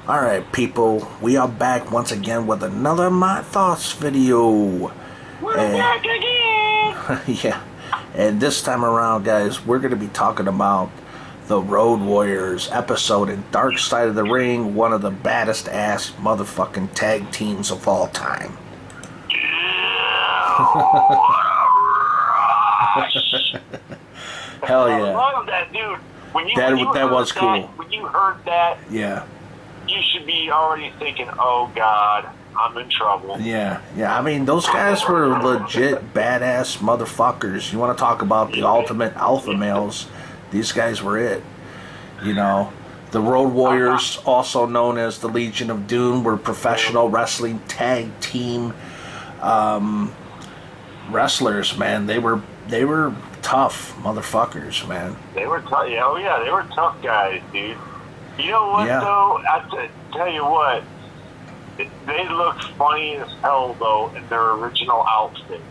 Alright, people, we are back once again with another My Thoughts video. We're back again! Yeah, and this time around, guys, we're going to be talking about the Road Warriors episode in Dark Side of the Ring, one of the baddest ass motherfucking tag teams of all time. Hell yeah. I love that, dude. That was cool. When you heard that, Yeah. you should be already thinking, oh God, I'm in trouble. Yeah. I mean, those guys were legit badass motherfuckers. You want to talk about the ultimate alpha males? These guys were it. You know, the Road Warriors, also known as the Legion of Doom, were professional wrestling tag team wrestlers. Man, they were tough motherfuckers, man. They were tough. Yeah, oh yeah, they were tough guys, dude. You know what, Yeah. though? Tell you what, they looked funny as hell, though, in their original outfits.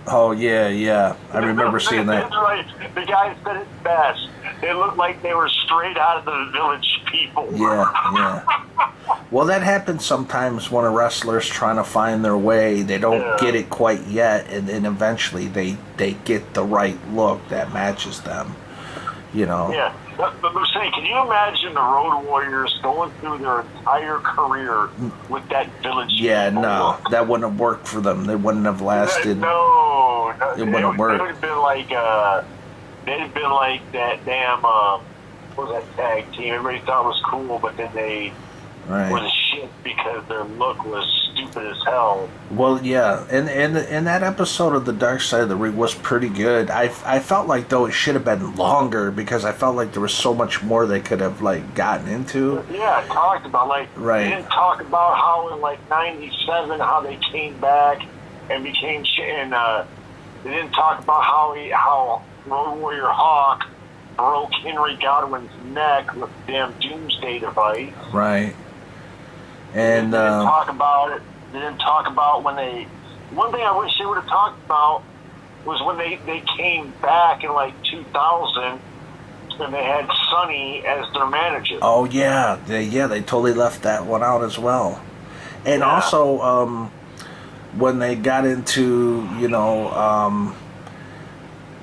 Oh yeah. I remember seeing that. Right. The guy said it best. They looked like they were straight out of the Village People. Yeah. Well, that happens sometimes when a wrestler's trying to find their way. They don't get it quite yet, and then eventually they get the right look that matches them. You know. Yeah. But I'm saying, can you imagine the Road Warriors going through their entire career with that Village Yeah, People no, look? that wouldn't have worked for them. They wouldn't have lasted. No, It wouldn't have worked. They would have been like, they'd have been like that damn, what was that tag team? Everybody thought it was cool, but then they Right. were the shit because their look was stupid as hell. Well, yeah, and that episode of the Dark Side of the Ring was pretty good. I felt like though it should have been longer because I felt like there was so much more they could have like gotten into. Yeah, I talked about they didn't talk about how in like '97 how they came back and became shit, and they didn't talk about how Road Warrior Hawk broke Henry Godwin's neck with the damn Doomsday device. Right. And they didn't talk about it. They didn't talk about when they. One thing I wish they would have talked about was when they came back in like 2000 and they had Sonny as their manager. Oh yeah, they totally left that one out as well. And also, when they got into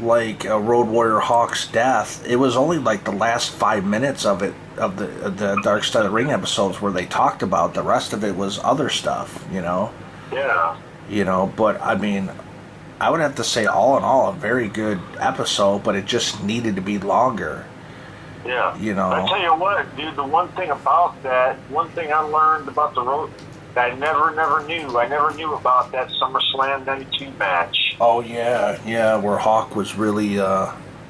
like Road Warrior Hawk's death, it was only like the last 5 minutes of it of the Dark Side of the Ring episodes where they talked about. The rest of it was other stuff, Yeah. But I mean, I would have to say, all in all, a very good episode, but it just needed to be longer. Yeah. I tell you what, dude, the one thing I learned about the road that I never knew. I never knew about that SummerSlam '92 match. Oh yeah, where Hawk was really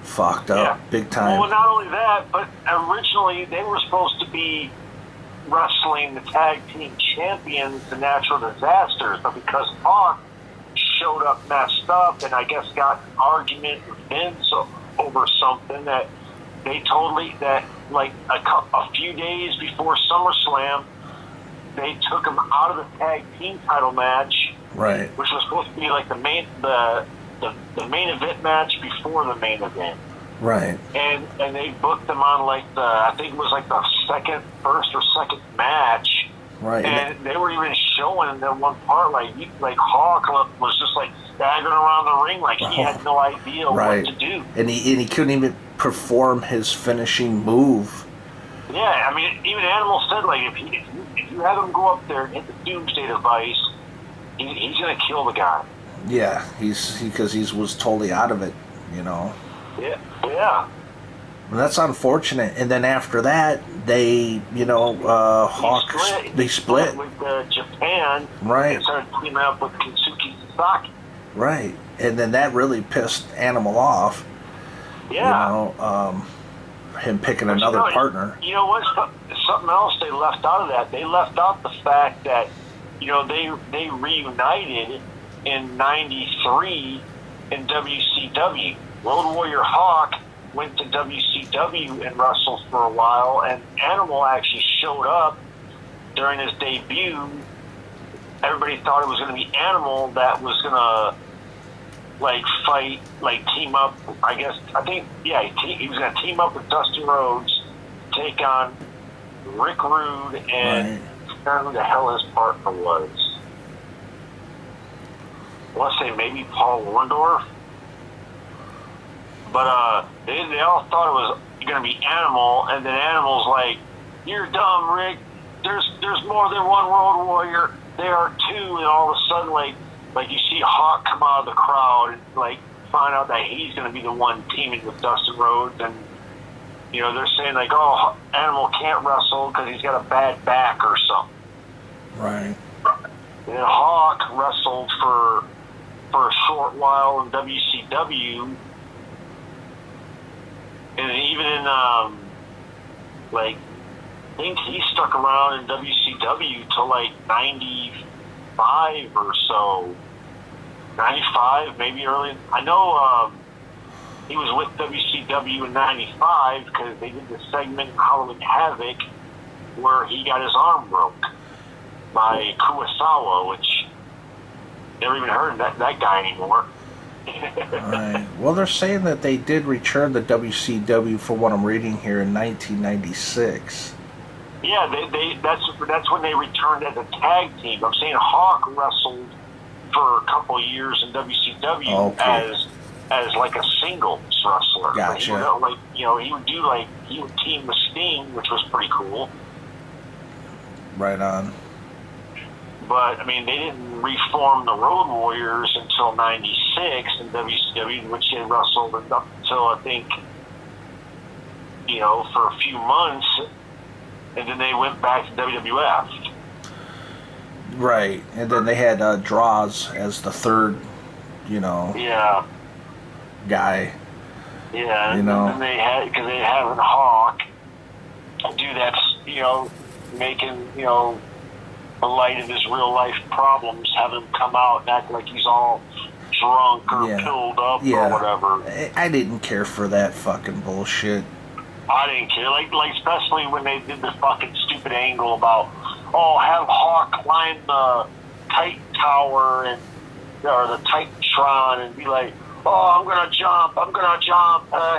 fucked up, big time. Well, not only that, but originally they were supposed to be wrestling the tag team champions, the Natural Disasters, but because Hawk showed up messed up and I guess got an argument with Vince over something that like a few days before SummerSlam, they took him out of the tag team title match, right? Which was supposed to be like the main event match before the main event, right? And they booked him on like I think it was like the first or second match, right? And they were even showing in that one part like Hawk was just like staggering around the ring like he had no idea what to do, and he couldn't even perform his finishing move. Yeah, I mean, even Animal said, like, if you have him go up there and hit the Doomsday device, he's going to kill the guy. Yeah, because he was totally out of it, Yeah. Well, that's unfortunate. And then after that, they, Hawk, they split with Japan. Right. And started teaming up with Kensuke Sasaki. Right. And then that really pissed Animal off. Yeah. Him picking another partner. You know what? Something else they left out of that. They left out the fact that, they reunited in '93 in WCW. Road Warrior Hawk went to WCW and wrestled for a while, and Animal actually showed up during his debut. Everybody thought it was going to be Animal that was going to fight, team up. He was going to team up with Dusty Rhodes, take on Rick Rude, and Right. I forgot who the hell his partner was. I want to say maybe Paul Orndorff. But they all thought it was going to be Animal, and then Animal's like, "You're dumb, Rick. There's more than one Road Warrior. There are two." And all of a sudden, like you see Hawk come out of the crowd and like find out that he's going to be the one teaming with Dustin Rhodes, and they're saying like, "Oh, Animal can't wrestle because he's got a bad back or something." Right. And then Hawk wrestled for a short while in WCW. And even in, I think he stuck around in WCW till like 95 or so. 95, maybe early. I know he was with WCW in 95 because they did the segment Halloween Havoc where he got his arm broke by Kurosawa, which never even heard of that guy anymore. Right. Well, they're saying that they did return to WCW for what I'm reading here in 1996. Yeah, that's when they returned as a tag team. I'm saying Hawk wrestled for a couple of years in WCW as like a singles wrestler. Gotcha. He would team with Sting, which was pretty cool. Right on. But I mean, they didn't reform the Road Warriors until '96 in WCW, which they wrestled up until I think for a few months, and then they went back to WWF. Right, and then they had Draws as the third, Yeah. guy. Yeah, and then they had, because they had Hawk do that, making, the light of his real life problems, have him come out and act like he's all drunk or pilled up or whatever. I didn't care for that fucking bullshit. I didn't care, like especially when they did the fucking stupid angle about, have Hawk climb the Titan Tower or the Titantron and be like, I'm gonna jump,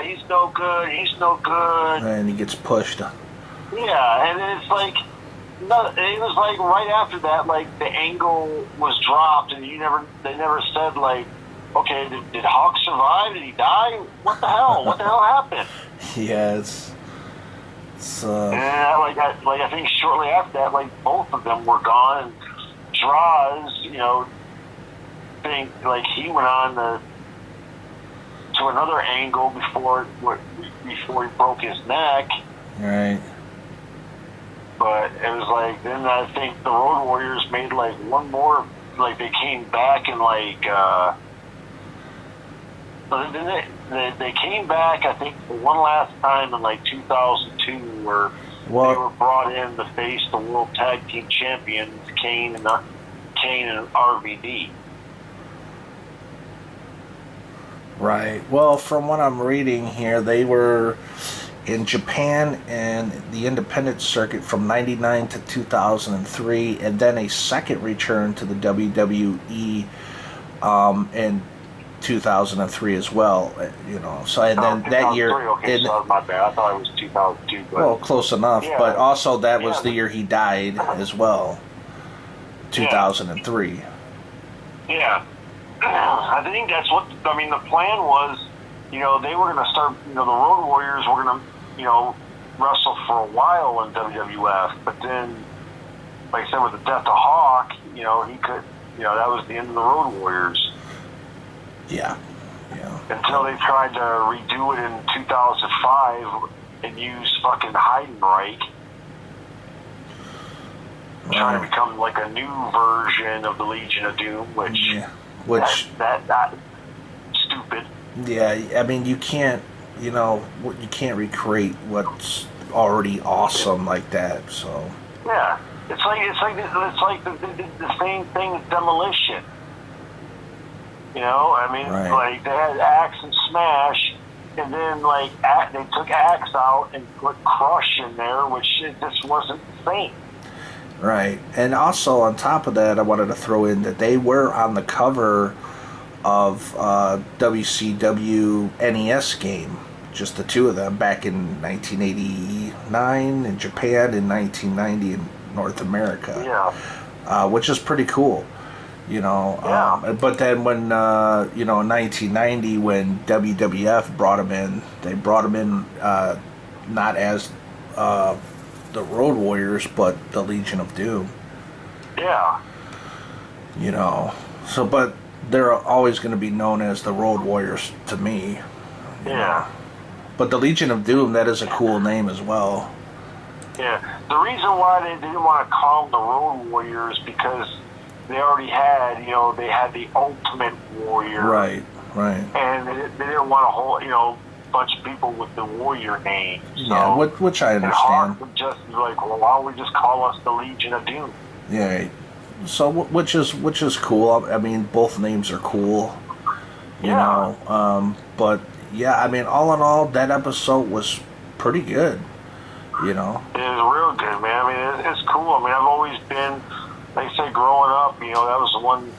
he's no good. And he gets pushed. Yeah, and it's like, no, it was like right after that, like the angle was dropped, and they never said like, okay, did Hawk survive? Did he die? What the hell? What the hell happened? Yeah, it's and I think shortly after that, like both of them were gone. And Draws, think like he went on to another angle before he broke his neck. right. But it was like, then I think the Road Warriors made like one more, like they came back and like, then they came back, I think, one last time in like 2002 where they were brought in to face the World Tag Team Champions, Kane and RVD. Right. Well, from what I'm reading here, they were in Japan and the independent circuit from 99 to 2003, and then a second return to the WWE in 2003 as well. So and then that year, okay, so my bad. I thought it was 2002. But well, close enough. Yeah, but also that was the year he died as well. 2003. Yeah. I think that's what, I mean, the plan was, they were going to start, the Road Warriors were going to, wrestle for a while in WWF, but then, like I said, with the death of Hawk, he could, that was the end of the Road Warriors. Yeah. Until they tried to redo it in 2005 and use fucking Heidenreich. Trying to become like a new version of the Legion of Doom, which that stupid. Yeah, I mean you can't recreate what's already awesome like that. So yeah, it's like the same thing as Demolition. I mean, like they had Axe and Smash, and then like they took Axe out and put Crush in there, which just wasn't the same. Right, and also on top of that, I wanted to throw in that they were on the cover of WCW NES game just the two of them back in 1989 in Japan and 1990 in North America. Yeah. Which is pretty cool. You know, but then when, you know, in 1990 when WWF brought him in, they brought him in not as the Road Warriors, but the Legion of Doom. Yeah. You know, so, but they're always going to be known as the Road Warriors to me. Yeah. But the Legion of Doom, that is a cool name as well. Yeah. The reason why they didn't want to call them the Road Warriors because they already had, you know, they had the Ultimate Warrior. Right, right. And they didn't want a whole, you know, bunch of people with the Warrior name. So, yeah, which I understand. And Hawk would just be like, well, why don't we just call us the Legion of Doom? Yeah. So which is cool. I mean, both names are cool. You know. But yeah, I mean, all in all, that episode was pretty good. You know. It was real good, man. I mean, it's cool. I mean, I've always been, like I said, growing up, you know, that was the one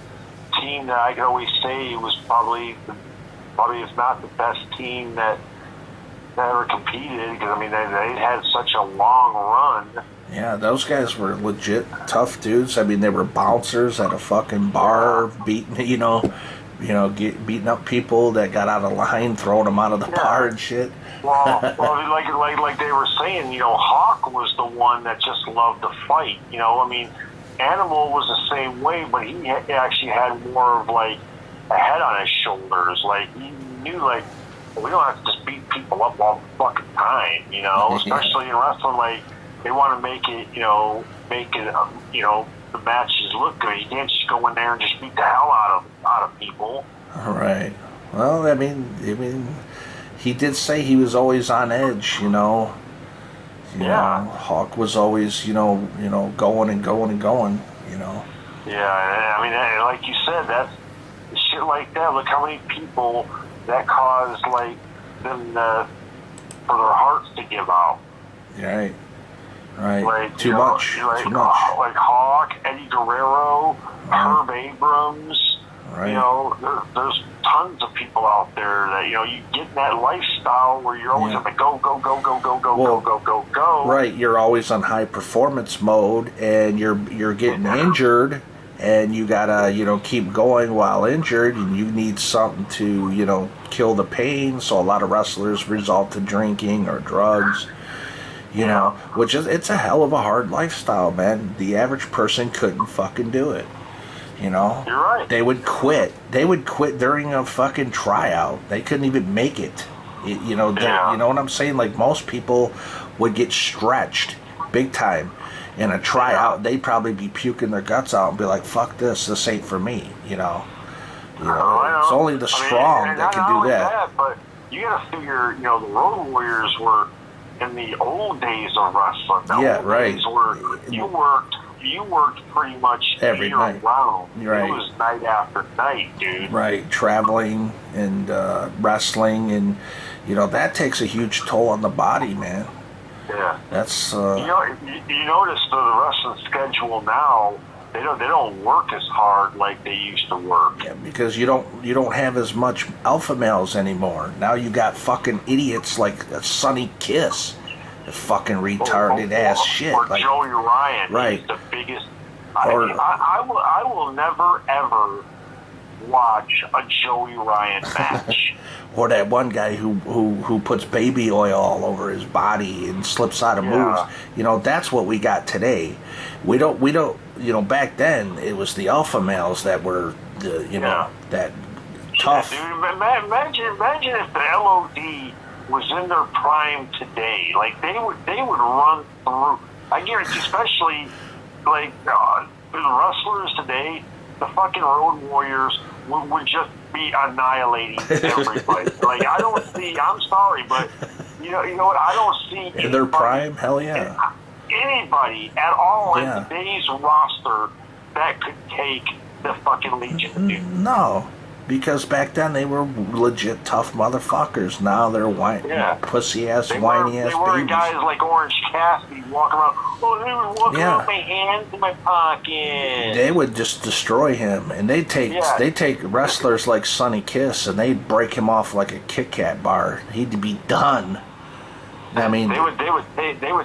team that I could always say was probably if not the best team that ever competed, because I mean they had such a long run. Yeah, those guys were legit tough dudes. I mean, they were bouncers at a fucking bar, beating beating up people that got out of line, throwing them out of the bar and shit. Well, like they were saying, you know, Hawk was the one that just loved to fight. You know, I mean, Animal was the same way, but he actually had more of like a head on his shoulders. Like he knew, like, well, we don't have to just beat people up all the fucking time. You know, especially in wrestling, like they want to make it, you know, the matches look good. You can't just go in there and just beat the hell out of people. All right. Well, I mean, he did say he was always on edge. You know. You know, Hawk was always, you know, going and going and going. You know. Yeah, I mean, like you said, that's shit like that. Look how many people that caused like them for their hearts to give out. Right. Right. Like, too much. Like, too much. Like Hawk, Eddie Guerrero, Herb Abrams. Right. You know, there's tons of people out there that, you know, you get in that lifestyle where you're always on the go, go, go, go, go, go, go, go, go, go. Right. You're always on high performance mode, and you're getting injured, and you gotta, you know, keep going while injured, and you need something to, you know, kill the pain. So a lot of wrestlers resort to drinking or drugs. You know, which is, it's a hell of a hard lifestyle, man. The average person couldn't fucking do it. You know? You're right. They would quit. They would quit during a fucking tryout. They couldn't even make it. You know, you know what I'm saying? Like, most people would get stretched big time in a tryout. They'd probably be puking their guts out and be like, fuck this ain't for me, you know? It's only the strong that can do that. But you gotta figure, you know, the Road Warriors were in the old days of wrestling. The old days were you worked pretty much every night round. Right. It was night after night, dude. Right, traveling and wrestling, and you know that takes a huge toll on the body, man. Yeah, that's you notice the wrestling schedule now. They don't work as hard like they used to work. Yeah, because you don't have as much alpha males anymore. Now you got fucking idiots like Sonny Kiss. The fucking retarded ass shit. Or like Joey Ryan. Right. He's the biggest. I will never ever watch a Joey Ryan match. Or that one guy who puts baby oil all over his body and slips out of moves. You know, that's what we got today. We don't. You know, back then it was the alpha males that were that tough. Yeah, dude, imagine if the LOD was in their prime today. Like they would run through. I guarantee, especially like the wrestlers today, the fucking Road Warriors would just be annihilating everybody. Like I don't see. I'm sorry, but you know what? I don't see in their prime. Hell yeah. Anybody at all in today's roster that could take the fucking Legion, dude. No, Because back then they were legit tough motherfuckers. Now they're pussy ass, whiny ass They were babies. guys like Orange Cassidy walking around. Oh, they were walking around with my hands in my pocket. They would just destroy him, and they take wrestlers like Sonny Kiss, and they'd break him off like a Kit Kat bar. He'd be done. I mean, they would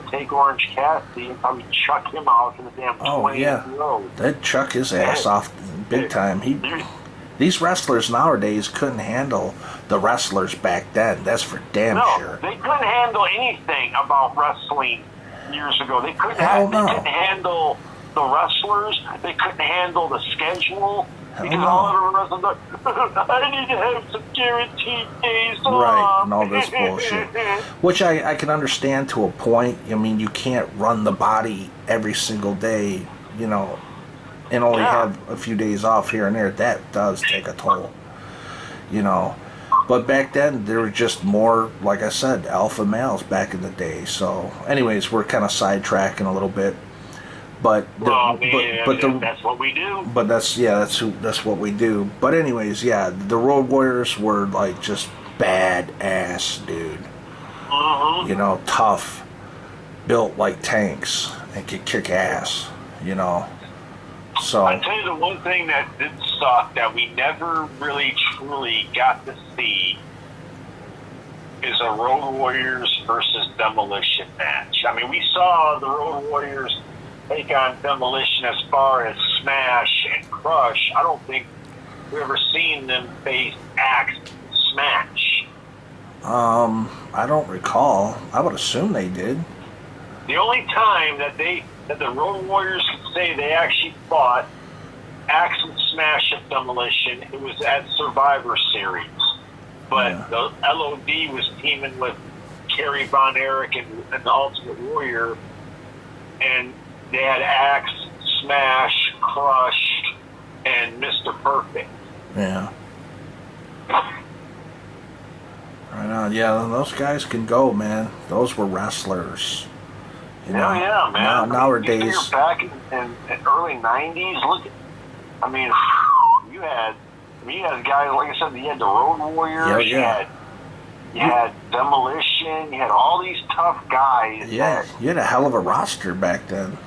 take Orange Cassidy and probably chuck him out in the damn 20th road. They'd chuck his ass off big time. These wrestlers nowadays couldn't handle the wrestlers back then. That's for damn sure. They couldn't handle anything about wrestling years ago. They couldn't handle the wrestlers. They couldn't handle the schedule. Because all of the wrestlers I need to have some guaranteed days off. Right, and all this bullshit. Which I can understand to a point. I mean, you can't run the body every single day, you know, and only have a few days off here and there. That does take a toll, you know. But back then, there were just more, like I said, alpha males back in the day. So, anyways, we're kind of sidetracking a little bit. But that's what we do. But that's what we do. But anyways, the Road Warriors were like just badass, dude. You know, tough, built like tanks, and could kick ass. You know. So I tell you the one thing that did suck that we never really truly got to see is a Road Warriors versus Demolition match. I mean, we saw the Road Warriors take on Demolition as far as Smash and Crush. I don't think we've ever seen them face Axe and Smash. I don't recall. I would assume they did. The only time that the Road Warriors could say they actually fought Axe and Smash at Demolition, it was at Survivor Series. But the LOD was teaming with Kerry Von Erich and the Ultimate Warrior, and they had Axe, Smash, Crush, and Mr. Perfect. Yeah. Right on. Yeah, those guys can go, man. Those were wrestlers. You know? Yeah, man. Nowadays, you figure back in early '90s. Look, you had guys like I said. You had the Road Warriors. You had Demolition. You had all these tough guys. Yeah, you had a hell of a roster back then.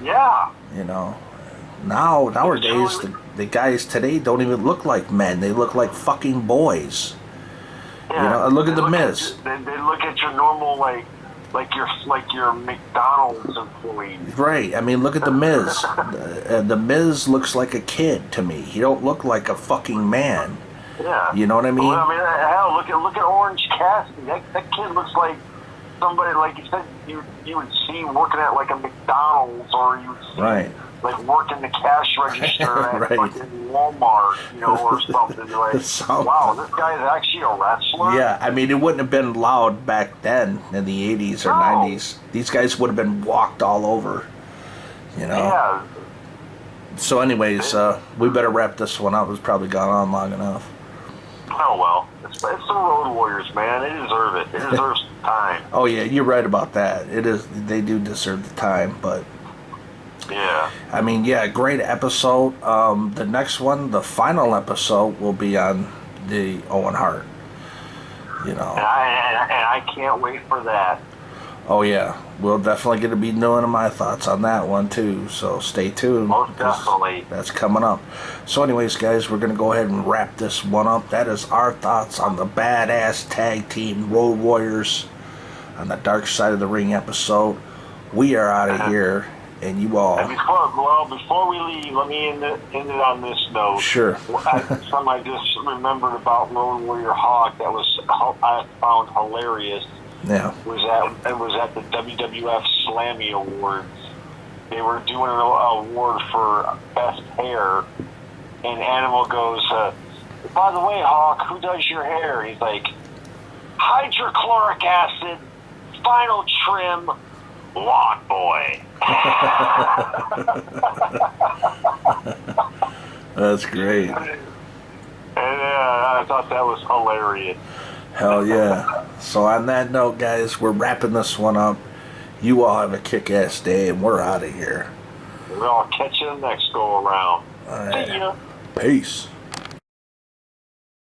Yeah. You know, nowadays the guys today don't even look like men. They look like fucking boys. Yeah. You know, look at the Miz. They look at your normal like your McDonald's employee. Right. I mean, look at the Miz. The Miz looks like a kid to me. He don't look like a fucking man. Yeah. You know what I mean? Well, I mean, hell, look at Orange Cassidy. That kid looks like somebody, like you said, you would see working at like a McDonald's, or you would see like working the cash register at fucking Walmart, you know, or something. You're like, wow, this guy's actually a wrestler. Yeah, I mean, it wouldn't have been loud back then in the 80s or 90s. These guys would have been walked all over, you know? Yeah. So anyways, we better wrap this one up. It's probably gone on long enough. Oh, well. It's the Road Warriors, man. They deserve it. They deserve some time. Oh, yeah, you're right about that. They do deserve the time, but... Yeah. I mean, yeah, great episode. The next one, the final episode, will be on the Owen Hart. You know. And I can't wait for that. Oh, yeah. We'll definitely get to be doing my thoughts on that one, too. So stay tuned. Most definitely. That's coming up. So anyways, guys, we're going to go ahead and wrap this one up. That is our thoughts on the badass tag team Road Warriors on the Dark Side of the Ring episode. We are out of here. And you all... And before we leave, let me end it on this note. Sure. Something I just remembered about Road Warrior Hawk that I found hilarious. Yeah. It was at the WWF Slammy Awards. They were doing an award for best hair, and Animal goes, by the way, Hawk, who does your hair? He's like, hydrochloric acid, final trim, lawn boy. That's great. And I thought that was hilarious. Hell yeah. So on that note, guys, we're wrapping this one up. You all have a kick-ass day, and we're out of here. We'll catch you next go around. All right. See ya. Peace.